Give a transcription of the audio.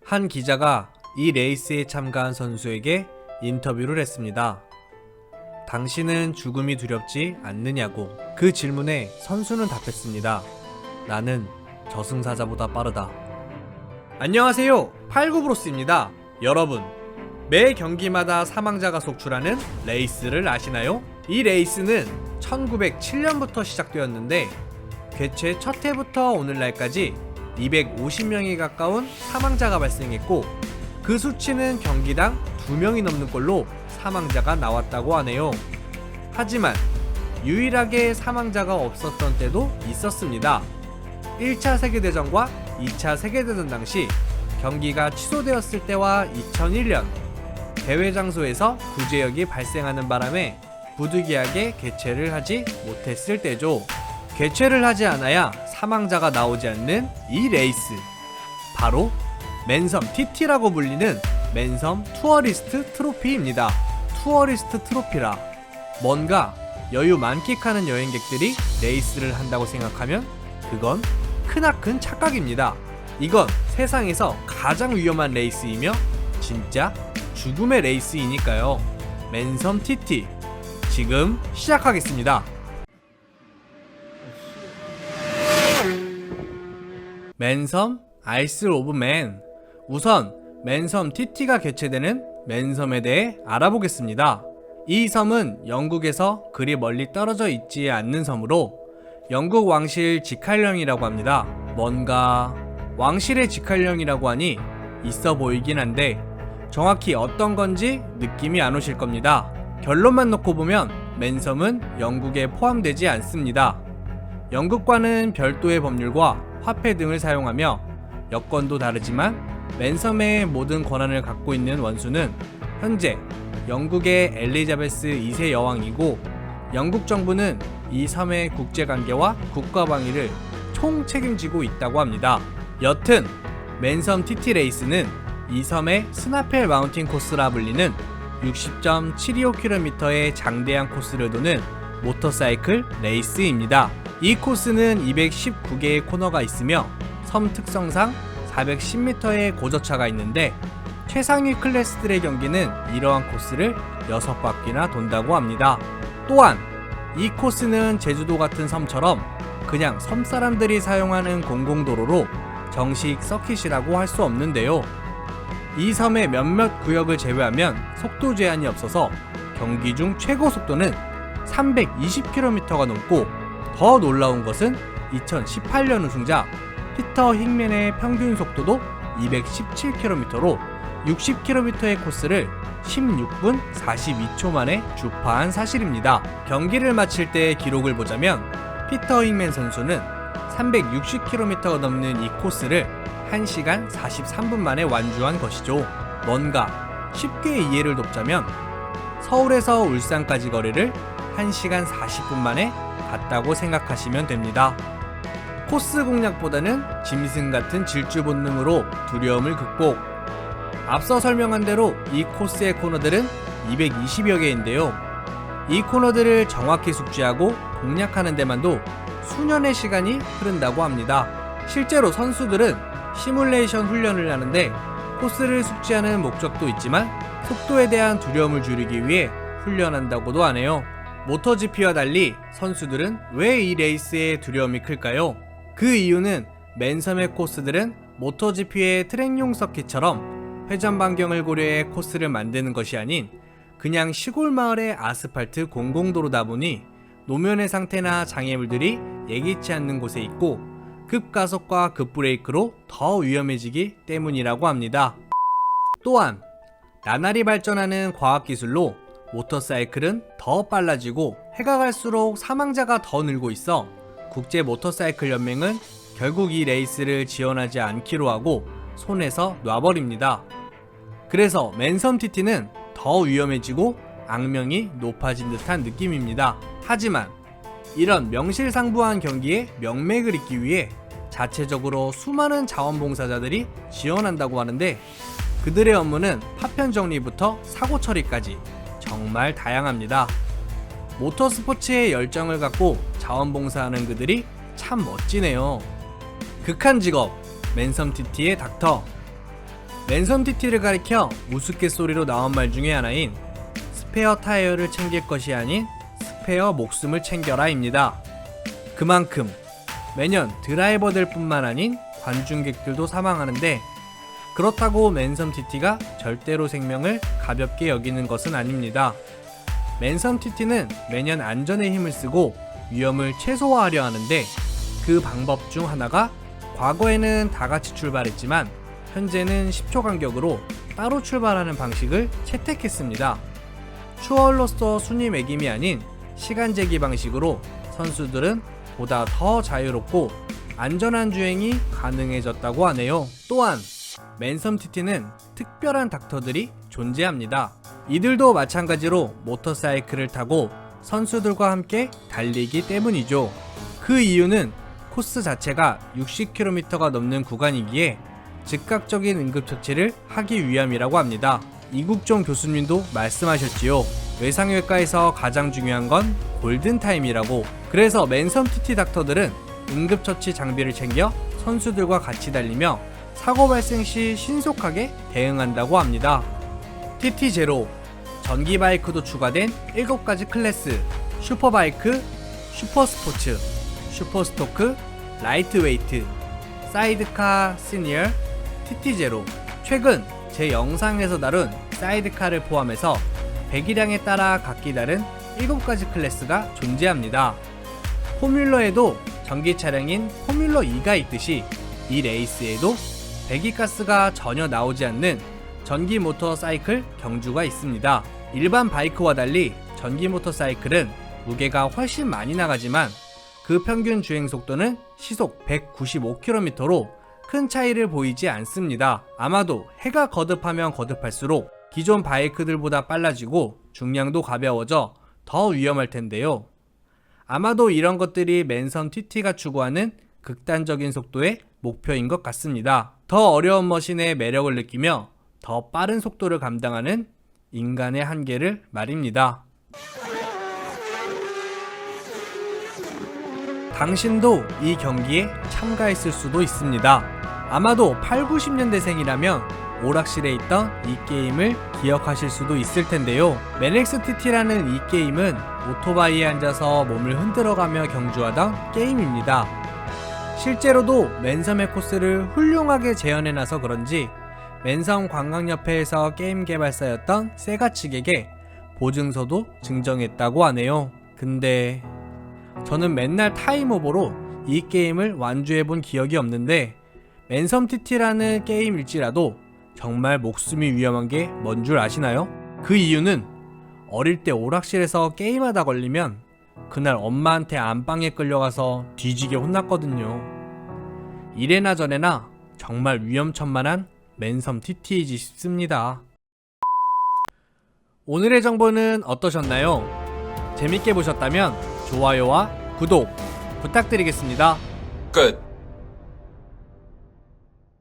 한 기자가 이 레이스에 참가한 선수에게 인터뷰를 했습니다. 당신은 죽음이 두렵지 않느냐고. 그 질문에 선수는 답했습니다. 나는 저승사자보다 빠르다. 안녕하세요, 89브로스입니다. 여러분, 매 경기마다 사망자가 속출하는 레이스를 아시나요? 이 레이스는 1907년부터 시작되었는데 개최 첫 해부터 오늘날까지 250명에 가까운 사망자가 발생했고, 그 수치는 경기당 2명이 넘는 걸로 사망자가 나왔다고 하네요. 하지만 유일하게 사망자가 없었던 때도 있었습니다. 1차 세계대전과 2차 세계대전 당시 경기가 취소되었을 때와 2001년 대회 장소에서 구제역이 발생하는 바람에 부득이하게 개최를 하지 못했을 때죠. 개최를 하지 않아야 사망자가 나오지 않는 이 레이스, 바로 맨섬 TT라고 불리는 맨섬 투어리스트 트로피입니다. 투어리스트 트로피라, 뭔가 여유 만끽하는 여행객들이 레이스를 한다고 생각하면 그건 크나큰 착각입니다. 이건 세상에서 가장 위험한 레이스이며 진짜 죽음의 레이스이니까요. 맨섬 TT, 지금 시작하겠습니다. 맨섬 아이슬 오브 맨. 우선 맨섬 TT가 개최되는 맨섬에 대해 알아보겠습니다. 이 섬은 영국에서 그리 멀리 떨어져 있지 않는 섬으로 영국 왕실 직할령이라고 합니다. 뭔가 왕실의 직할령이라고 하니 있어 보이긴 한데 정확히 어떤 건지 느낌이 안 오실 겁니다. 결론만 놓고 보면 맨섬은 영국에 포함되지 않습니다. 영국과는 별도의 법률과 화폐 등을 사용하며 여건도 다르지만 맨섬의 모든 권한을 갖고 있는 원수는 현재 영국의 엘리자베스 2세 여왕이고, 영국 정부는 이 섬의 국제관계와 국가방위를 총 책임지고 있다고 합니다. 여튼 맨섬 TT 레이스는 이 섬의 스나펠 마운틴 코스라 불리는 60.725km의 장대한 코스를 도는 모터사이클 레이스입니다. 이 코스는 219개의 코너가 있으며 섬 특성상 410m의 고저차가 있는데 최상위 클래스들의 경기는 이러한 코스를 6바퀴나 돈다고 합니다. 또한 이 코스는 제주도 같은 섬처럼 그냥 섬 사람들이 사용하는 공공도로로 정식 서킷이라고 할 수 없는데요. 이 섬의 몇몇 구역을 제외하면 속도 제한이 없어서 경기 중 최고 속도는 320km가 넘고, 더 놀라운 것은 2018년 우승자 피터 힉맨의 평균 속도도 217km로 60km의 코스를 16분 42초 만에 주파한 사실입니다. 경기를 마칠 때의 기록을 보자면 피터 힉맨 선수는 360km가 넘는 이 코스를 1시간 43분 만에 완주한 것이죠. 뭔가 쉽게 이해를 돕자면 서울에서 울산까지 거리를 1시간 40분 만에 갔다고 생각하시면 됩니다. 코스 공략보다는 짐승 같은 질주 본능으로 두려움을 극복. 앞서 설명한 대로 이 코스의 코너들은 220여 개인데요. 이 코너들을 정확히 숙지하고 공략하는 데만도 수년의 시간이 흐른다고 합니다. 실제로 선수들은 시뮬레이션 훈련을 하는데 코스를 숙지하는 목적도 있지만 속도에 대한 두려움을 줄이기 위해 훈련한다고도 하네요. 모터GP와 달리 선수들은 왜 이 레이스에 두려움이 클까요? 그 이유는 맨섬의 코스들은 모터GP의 트랙용 서킷처럼 회전 반경을 고려해 코스를 만드는 것이 아닌 그냥 시골 마을의 아스팔트 공공도로다 보니 노면의 상태나 장애물들이 예기치 않는 곳에 있고 급가속과 급브레이크로 더 위험해지기 때문이라고 합니다. 또한 나날이 발전하는 과학기술로 모터사이클은 더 빨라지고 해가 갈수록 사망자가 더 늘고 있어 국제 모터사이클 연맹은 결국 이 레이스를 지원하지 않기로 하고 손에서 놔버립니다. 그래서 맨섬 TT는 더 위험해지고 악명이 높아진 듯한 느낌입니다. 하지만 이런 명실상부한 경기에 명맥을 잇기 위해 자체적으로 수많은 자원봉사자들이 지원한다고 하는데 그들의 업무는 파편 정리부터 사고 처리까지 정말 다양합니다. 모터스포츠에 열정을 갖고 자원봉사하는 그들이 참 멋지네요. 극한 직업 맨섬 TT의 닥터. 맨섬 TT를 가리켜 우스갯소리로 나온 말 중에 하나인 스페어 타이어를 챙길 것이 아닌 스페어 목숨을 챙겨라 입니다. 그만큼 매년 드라이버들 뿐만 아닌 관중객들도 사망하는데, 그렇다고 맨섬 TT가 절대로 생명을 가볍게 여기는 것은 아닙니다. 맨섬 TT는 매년 안전에 힘을 쓰고 위험을 최소화하려 하는데, 그 방법 중 하나가 과거에는 다 같이 출발했지만 현재는 10초 간격으로 따로 출발하는 방식을 채택했습니다. 추월로서 순위 매김이 아닌 시간 재기 방식으로 선수들은 보다 더 자유롭고 안전한 주행이 가능해졌다고 하네요. 또한 맨섬 TT는 특별한 닥터들이 존재합니다. 이들도 마찬가지로 모터사이클을 타고 선수들과 함께 달리기 때문이죠. 그 이유는 코스 자체가 60km가 넘는 구간이기에 즉각적인 응급처치를 하기 위함이라고 합니다. 이국종 교수님도 말씀하셨지요. 외상외과에서 가장 중요한 건 골든타임이라고. 그래서 맨섬 TT 닥터들은 응급처치 장비를 챙겨 선수들과 같이 달리며 사고 발생 시 신속하게 대응한다고 합니다. TT0, 전기바이크도 추가된 7가지 클래스, 슈퍼바이크, 슈퍼스포츠, 슈퍼스토크, 라이트웨이트, 사이드카 시니어, TT0. 최근 제 영상에서 다룬 사이드카를 포함해서 배기량에 따라 각기 다른 7가지 클래스가 존재합니다. 포뮬러에도 전기 차량인 포뮬러2가 있듯이 이 레이스에도 배기가스가 전혀 나오지 않는 전기 모터사이클 경주가 있습니다. 일반 바이크와 달리 전기 모터사이클은 무게가 훨씬 많이 나가지만 그 평균 주행 속도는 시속 195km로 큰 차이를 보이지 않습니다. 아마도 해가 거듭하면 거듭할수록 기존 바이크들보다 빨라지고 중량도 가벼워져 더 위험할 텐데요. 아마도 이런 것들이 맨섬 TT가 추구하는 극단적인 속도의 목표인 것 같습니다. 더 어려운 머신의 매력을 느끼며 더 빠른 속도를 감당하는 인간의 한계를 말입니다. 당신도 이 경기에 참가했을 수도 있습니다. 아마도 8, 90년대생이라면 오락실에 있던 이 게임을 기억하실 수도 있을 텐데요. 맨엑스 TT라는 이 게임은 오토바이에 앉아서 몸을 흔들어가며 경주하던 게임입니다. 실제로도 맨섬의 코스를 훌륭하게 재현해놔서 그런지 맨섬 관광협회에서 게임 개발사였던 세가 측에게 보증서도 증정했다고 하네요. 근데 저는 맨날 타임오버로 이 게임을 완주해본 기억이 없는데, 맨섬 TT라는 게임일지라도 정말 목숨이 위험한 게 뭔 줄 아시나요? 그 이유는 어릴 때 오락실에서 게임하다 걸리면 그날 엄마한테 안방에 끌려가서 뒤지게 혼났거든요. 이래나 저래나 정말 위험천만한 맨섬 TT이지 싶습니다. 오늘의 정보는 어떠셨나요? 재밌게 보셨다면 좋아요와 구독 부탁드리겠습니다. 끝.